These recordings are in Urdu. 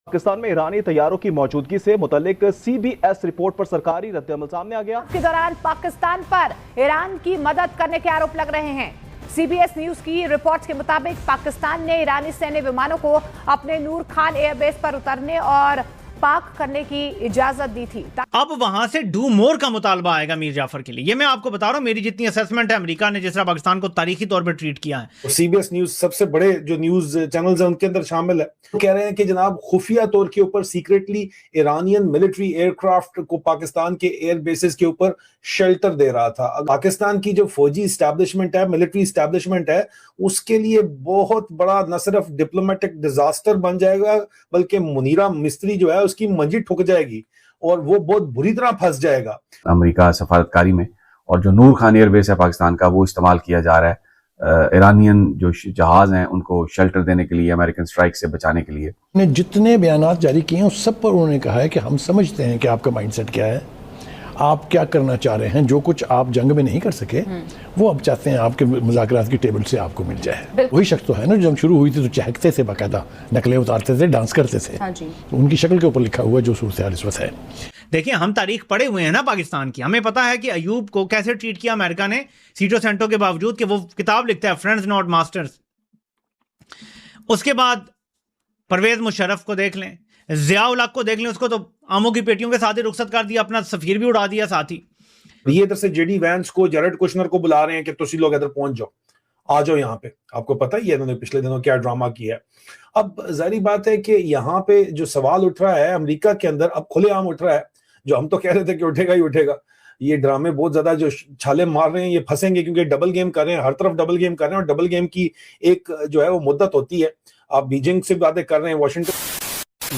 پاکستان میں ایرانی طیاروں کی موجودگی سے متعلق سی بی ایس رپورٹ پر سرکاری رد عمل سامنے آ گیا۔ کے دوران پاکستان پر ایران کی مدد کرنے کے آروپ لگ رہے ہیں۔ سی بی ایس نیوز کی رپورٹس کے مطابق پاکستان نے ایرانی سینی ومانوں کو اپنے نور خان ایئر بیس پر اترنے اور پارک کرنے کی اجازت دی تھی۔ اب وہاں سے ڈو مور کا مطالبہ آئے گا میر جعفر کے لیے۔ یہ میں آپ کو بتا رہا ہوں، میری جتنی اسیسمنٹ ہے امریکہ نے جس طرح پاکستان کو تاریخی طور پر ٹریٹ کیا ہے۔ سی بی ایس نیوز سب سے بڑے جو نیوز چینلز ہیں ان کے اندر شامل ہے، وہ کہہ رہے ہیں کہ جناب خفیہ طور کے اوپر secretly Iranian military aircraft کو پاکستان کے ایئر بیسز کے اوپر شیلٹر دے رہا تھا۔ پاکستان کی جو فوجی اسٹیبلشمنٹ ہے، ملٹری اسٹیبلشمنٹ ہے، اس کے لیے بہت بڑا نہ صرف ڈپلومیٹک ڈیزاسٹر بن جائے گا بلکہ منیرہ مستری جو ہے اس کی منجی ٹھک جائے گی اور وہ بہت بری طرح پھنس جائے گا۔ امریکہ سفارتکاری میں اور جو نور خان ایئر بیس ہے پاکستان کا، وہ استعمال کیا جا رہا ہے ایرانین جو جہاز ہیں ان کو شیلٹر دینے کے لیے، امریکن سٹرائک سے بچانے کے لیے۔ نے جتنے بیانات جاری کیے ہیں اس سب پر انہوں نے کہا ہے کہ ہم سمجھتے ہیں کہ آپ کا مائنڈ سیٹ کیا ہے، آپ کیا کرنا چاہ رہے ہیں، جو کچھ آپ جنگ میں نہیں کر سکے وہ اب چاہتے ہیں آپ کے مذاکرات کی ٹیبل سے آپ کو مل جائے۔ وہی شخص تو ہے نا، جو جنگ شروع ہوئی تھی تو چہکتے تھے، باقاعدہ نقلیں اتارتے تھے، ڈانس کرتے تھے، ان کی شکل کے اوپر لکھا ہوا جو صورتحال اس وقت ہے۔ دیکھیں، ہم تاریخ پڑھے ہوئے ہیں نا پاکستان کی، ہمیں پتا ہے کہ ایوب کو کیسے ٹریٹ کیا امریکہ نے، سیٹو سینٹو کے باوجود کہ وہ کتاب لکھتا ہے فرینڈز ناٹ ماسٹرز۔ اس کے بعد پرویز مشرف کو دیکھ لیں، ضیاء الحق کو دیکھ لیں، اس کو تو آموں کی پیٹیوں کے ساتھ ہی رخصت کر دیا، اپنا سفیر بھی اڑا دیا ساتھ ہی۔ یہ ادھر سے جے ڈی وینس کو، جیرڈ کوشنر کو بلا رہے ہیں کہ تسی لوگ ادھر پہنچ جاؤ، آ جاؤ یہاں پہ۔ آپ کو پتہ ہی ہے انہوں نے پچھلے دنوں کیا ڈرامہ کیا ہے۔ اب ظاہری بات ہے کہ یہاں پہ جو سوال اٹھ رہا ہے امریکہ کے اندر، اب کھلے عام اٹھ رہا ہے، جو ہم تو کہہ رہے تھے کہ اٹھے گا ہی اٹھے گا۔ یہ ڈرامے بہت زیادہ جو چھالے مار رہے ہیں یہ پھنسیں گے، کیونکہ ڈبل گیم کر رہے ہیں، ہر طرف ڈبل گیم کر رہے ہیں، اور ڈبل گیم کی ایک جو ہے وہ مدت ہوتی ہے۔ آپ بیجنگ سے باتیں کر رہے ہیں، واشنگٹن۔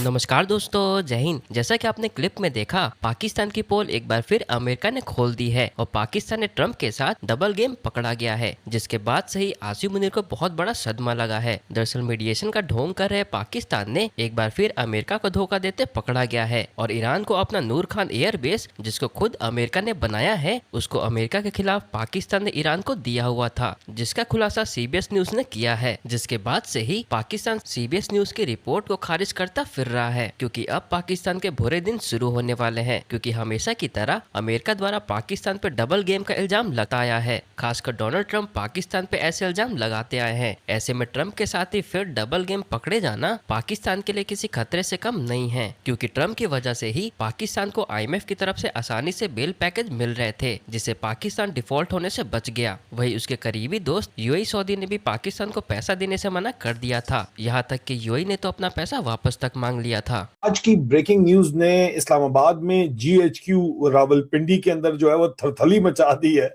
نمسکار دوستو، جے ہند۔ جیسا کہ آپ نے کلپ میں دیکھا، پاکستان کی پول ایک بار پھر امریکہ نے کھول دی ہے اور پاکستان نے ٹرمپ کے ساتھ ڈبل گیم پکڑا گیا ہے، جس کے بعد سے ہی عاصم منیر کو بہت بڑا صدمہ لگا ہے۔ دراصل میڈیشن کا ڈھونگ کر رہے پاکستان نے ایک بار پھر امریکہ کو دھوکہ دیتے پکڑا گیا ہے، اور ایران کو اپنا نور خان ایئر بیس جس کو خود امریکہ نے بنایا ہے، اس کو امریکہ کے خلاف پاکستان نے ایران کو دیا ہوا تھا، جس کا خلاصہ سی بی ایس نیوز نے کیا ہے، جس کے بعد سے ہی Pakistan C B S news کی رپورٹ کو خارج کرتا پھر رہا ہے، کیونکہ اب پاکستان کے برے دن شروع ہونے والے ہیں، کیونکہ ہمیشہ کی طرح امریکہ دوارا پاکستان پہ ڈبل گیم کا الزام لگتا آیا ہے۔ خاص کر ڈونلڈ ٹرمپ پاکستان پہ ایسے الزام لگاتے آئے ہیں۔ ایسے میں ٹرمپ کے ساتھ ہی پھر ڈبل گیم پکڑے جانا پاکستان کے لیے کسی خطرے سے کم نہیں ہے، کیونکہ ٹرمپ کی وجہ سے ہی پاکستان کو آئی ایم ایف کی طرف سے آسانی سے بیل پیکج مل رہے تھے، جسے پاکستان ڈیفالٹ ہونے سے بچ گیا۔ وہی اس کے قریبی دوست یو اے سعودی نے بھی پاکستان کو پیسہ دینے سے منع کر دیا تھا، یہاں تک کہ یو اے نے تو اپنا پیسہ واپس تک مانگ لیا تھا۔ آج کی بریکنگ نیوز نے اسلام آباد میں جی ایچ کیو راولپنڈی کے اندر جو ہے وہ تھلتھلی مچا دی ہے،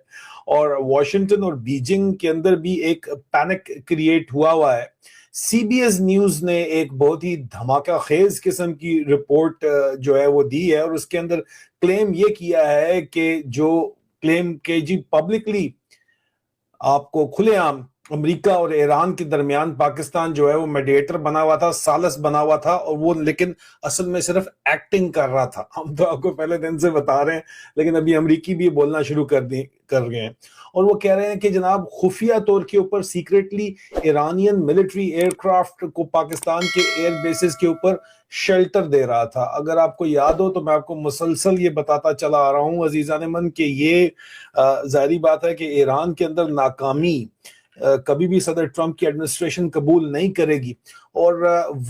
اور واشنگٹن اور بیجنگ کے اندر بھی ایک پینک کریٹ ہوا ہے۔ سی بی ایس نیوز نے ایک بہت ہی دھماکہ خیز قسم کی رپورٹ جو ہے وہ دی ہے، اور اس کے اندر کلیم یہ کیا ہے کہ جو کلیم کہ جی پبلکلی آپ کو کھلے عام امریکہ اور ایران کے درمیان پاکستان جو ہے وہ میڈیٹر بنا ہوا تھا، سالس بنا ہوا تھا، اور وہ لیکن اصل میں صرف ایکٹنگ کر رہا تھا۔ ہم تو آپ کو پہلے دن سے بتا رہے ہیں، لیکن ابھی امریکی بھی بولنا شروع کر گئے ہیں، اور وہ کہہ رہے ہیں کہ جناب خفیہ طور کے اوپر secretly Iranian military aircraft کو پاکستان کے ایئر بیسز کے اوپر شیلٹر دے رہا تھا۔ اگر آپ کو یاد ہو تو میں آپ کو مسلسل یہ بتاتا چلا آ رہا ہوں عزیزان من کہ یہ ظاہری بات ہے کہ ایران کے اندر ناکامی کبھی بھی صدر ٹرمپ کی ایڈمنسٹریشن قبول نہیں کرے گی، اور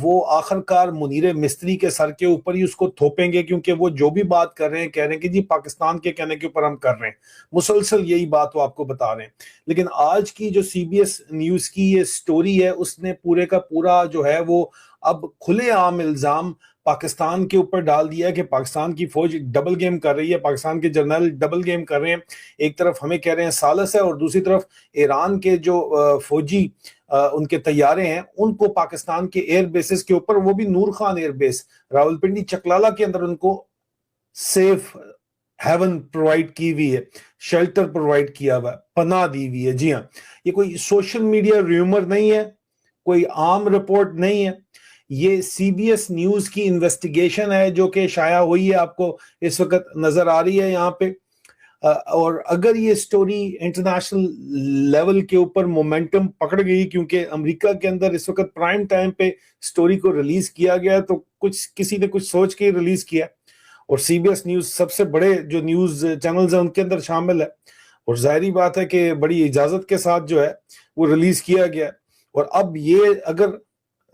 وہ آخر کار منیر مستری کے سر کے اوپر ہی اس کو تھوپیں گے، کیونکہ وہ جو بھی بات کر رہے ہیں کہہ رہے ہیں کہ جی پاکستان کے کہنے کے اوپر ہم کر رہے ہیں، مسلسل یہی بات وہ آپ کو بتا رہے ہیں۔ لیکن آج کی جو سی بی ایس نیوز کی یہ سٹوری ہے، اس نے پورے کا پورا جو ہے وہ اب کھلے عام الزام پاکستان کے اوپر ڈال دیا ہے کہ پاکستان کی فوج ڈبل گیم کر رہی ہے، پاکستان کے جرنیل ڈبل گیم کر رہے ہیں۔ ایک طرف ہمیں کہہ رہے ہیں سالس ہے، اور دوسری طرف ایران کے جو فوجی ان کے طیارے ہیں ان کو پاکستان کے ایئر بیسز کے اوپر، وہ بھی نور خان ایئر بیس راولپنڈی چکلالہ کے اندر، ان کو سیف ہیون پرووائڈ کی ہوئی ہے، شیلٹر پرووائڈ کیا ہوا ہے، پناہ دی ہوئی ہے۔ جی ہاں، یہ کوئی سوشل میڈیا ریومر نہیں ہے، کوئی عام رپورٹ نہیں ہے، یہ سی بی ایس نیوز کی انویسٹیگیشن ہے جو کہ شائع ہوئی ہے، آپ کو اس وقت نظر آ رہی ہے یہاں پہ۔ اور اگر یہ سٹوری انٹرنیشنل لیول کے اوپر مومنٹم پکڑ گئی، کیونکہ امریکہ کے اندر اس وقت پرائم ٹائم پہ سٹوری کو ریلیز کیا گیا، تو کسی نے کچھ سوچ کے ریلیز کیا، اور سی بی ایس نیوز سب سے بڑے جو نیوز چینلز ہیں ان کے اندر شامل ہے، اور ظاہری بات ہے کہ بڑی اجازت کے ساتھ جو ہے وہ ریلیز کیا گیا. اور اب یہ اگر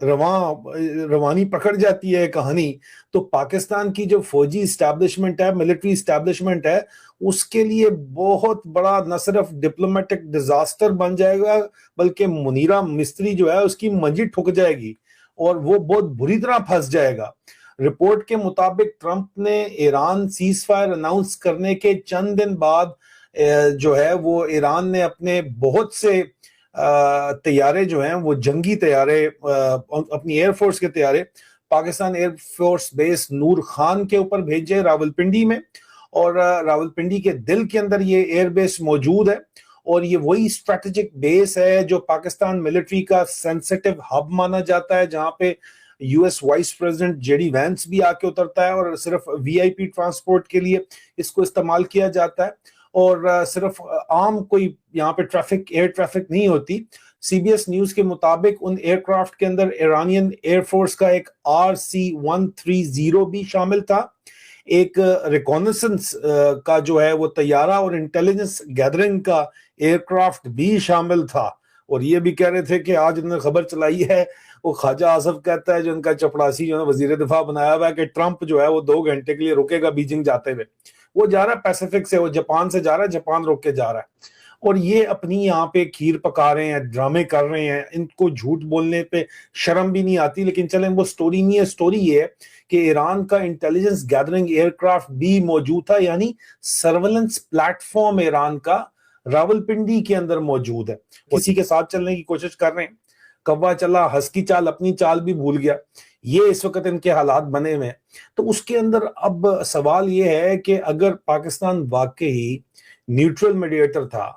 روانی پکڑ جاتی ہے کہانی، تو پاکستان کی جو فوجی اسٹیبلشمنٹ ہے، ملٹری اسٹیبلشمنٹ ہے، اس کے لیے بہت بڑا نہ صرف ڈپلومیٹک ڈیزاسٹر بن جائے گا، بلکہ منیرہ مستری جو ہے اس کی منجی ٹھک جائے گی اور وہ بہت بری طرح پھنس جائے گا. رپورٹ کے مطابق ٹرمپ نے ایران سیز فائر اناؤنس کرنے کے چند دن بعد جو ہے وہ ایران نے اپنے بہت سے طیارے جو ہیں وہ جنگی طیارے، اپنی ایئر فورس کے طیارے پاکستان ایئر فورس بیس نور خان کے اوپر بھیجے راولپنڈی میں، اور راولپنڈی کے دل کے اندر یہ ایئر بیس موجود ہے، اور یہ وہی اسٹریٹجک بیس ہے جو پاکستان ملٹری کا سینسٹیو ہب مانا جاتا ہے، جہاں پہ U S vice president J D Vance بھی آ کے اترتا ہے، اور صرف وی آئی پی ٹرانسپورٹ کے لیے اس کو استعمال کیا جاتا ہے، اور صرف عام کوئی یہاں پہ ایئر ٹریفک نہیں ہوتی. سی بی ایس نیوز کے مطابق ان ایئر کرافٹ کے اندر ایرانین ایئر فورس کا ایک RC-130 بھی شامل تھا، ایک ریکونیسنس کا جو ہے وہ طیارہ اور انٹیلیجنس گیدرنگ کا ایئر کرافٹ بھی شامل تھا. اور یہ بھی کہہ رہے تھے کہ آج انہوں نے خبر چلائی ہے، وہ خواجہ آصف کہتا ہے جو ان کا چپڑاسی جو ہے وزیر دفاع بنایا ہوا ہے، کہ ٹرمپ جو ہے وہ 2 گھنٹے کے لیے رکے گا بیجنگ جاتے ہوئے. وہ جا رہا ہے پیسیفک سے، وہ جاپان سے جا رہا ہے، جاپان روک کے جا رہا ہے، اور یہ اپنی یہاں پہ کھیر پکا رہے ہیں، ڈرامے کر رہے ہیں، ان کو جھوٹ بولنے پہ شرم بھی نہیں آتی. لیکن چلیں وہ سٹوری نہیں ہے، سٹوری یہ ہے کہ ایران کا انٹیلیجنس گیدرنگ ایئر کرافٹ بھی موجود تھا، یعنی سرولنس پلیٹ فارم ایران کا راولپنڈی کے اندر موجود ہے. کسی کے ساتھ چلنے کی کوشش کر رہے ہیں، کوا چلا ہنس کی چال اپنی چال بھی بھول گیا، یہ اس وقت ان کے حالات بنے ہوئے ہیں. تو اس کے اندر اب سوال یہ ہے کہ اگر پاکستان واقعی نیوٹرل میڈیٹر تھا،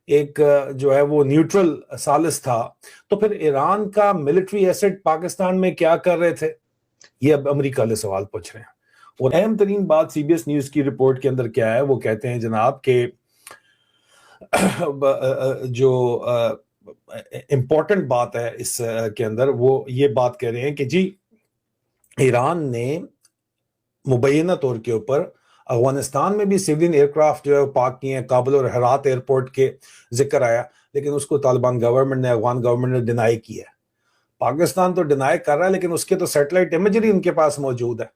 ایک جو ہے وہ نیوٹرل ثالث تھا، تو پھر ایران کا ملٹری ایسٹ پاکستان میں کیا کر رہے تھے؟ یہ اب امریکہ والے سوال پوچھ رہے ہیں. اور اہم ترین بات سی بی ایس نیوز کی رپورٹ کے اندر کیا ہے، وہ کہتے ہیں جناب کہ جو امپورٹنٹ بات ہے اس کے اندر، وہ یہ بات کہہ رہے ہیں کہ جی ایران نے مبینہ طور کے اوپر افغانستان میں بھی سیولین ایئر کرافٹ جو ہے پارک کیے ہیں، کابل اور ہرات ایئرپورٹ کے ذکر آیا، لیکن اس کو طالبان گورنمنٹ نے، افغان گورنمنٹ نے ڈینائی کیا ہے. پاکستان تو ڈینائی کر رہا ہے، لیکن اس کے تو سیٹلائٹ امیجری ان کے پاس موجود ہے،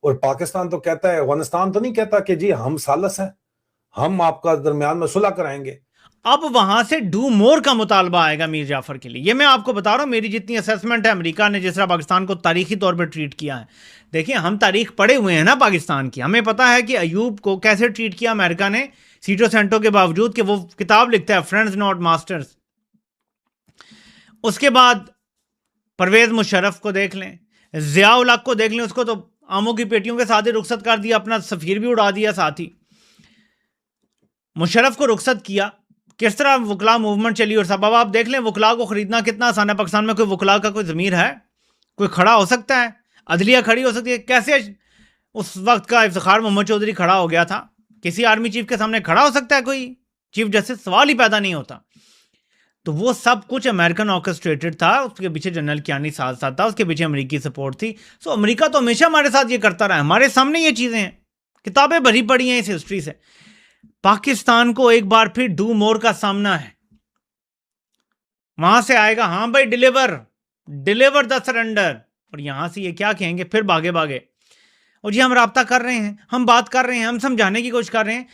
اور پاکستان تو کہتا ہے، افغانستان تو نہیں کہتا کہ جی ہم ثالث ہیں، ہم آپ کا درمیان میں صلح کرائیں گے. اب وہاں سے ڈو مور کا مطالبہ آئے گا میر جعفر کے لیے. یہ میں آپ کو بتا رہا ہوں، میری جتنی اسیسمنٹ ہے، امریکہ نے جس طرح پاکستان کو تاریخی طور پہ ٹریٹ کیا ہے. دیکھیں ہم تاریخ پڑھے ہوئے ہیں نا پاکستان کی، ہمیں پتا ہے کہ ایوب کو کیسے ٹریٹ کیا امریکہ نے سیٹو سینٹو کے باوجود کہ وہ کتاب لکھتا ہے فرینڈز ناٹ ماسٹرز. اس کے بعد پرویز مشرف کو دیکھ لیں، ضیاء الحق کو دیکھ لیں، اس کو تو آموں کی پیٹیوں کے ساتھ ہی رخصت کر دیا، اپنا سفیر بھی اڑا دیا ساتھ ہی. مشرف کو رخصت کیا، کس طرح وکلا موومنٹ چلی اور سب. اب آپ دیکھ لیں وکلا کو خریدنا کتنا آسان ہے. پاکستان میں کوئی وکلا کا کوئی ضمیر ہے؟ کوئی کھڑا ہو سکتا ہے؟ عدلیہ کھڑی ہو سکتی ہے؟ کیسے اس وقت کا افتخار محمد چودھری کھڑا ہو گیا تھا؟ کسی آرمی چیف کے سامنے کھڑا ہو سکتا ہے کوئی چیف جسٹس؟ سوال ہی پیدا نہیں ہوتا. تو وہ سب کچھ امریکن آرکسٹریٹڈ تھا، اس کے پیچھے جنرل کیانی ساتھ ساتھ تھا، اس کے پیچھے امریکی سپورٹ تھی. سو امریکہ تو ہمیشہ ہمارے ساتھ یہ کرتا رہا ہے، ہمارے سامنے یہ چیزیں ہیں، کتابیں بھری پڑی ہیں اس ہسٹری سے. پاکستان کو ایک بار پھر ڈو مور کا سامنا ہے. وہاں سے آئے گا ہاں بھائی ڈیلیور دا سرنڈر، اور یہاں سے یہ کیا کہیں گے پھر بھاگے اور جی ہم رابطہ کر رہے ہیں، ہم بات کر رہے ہیں، ہم سمجھانے کی کوشش کر رہے ہیں.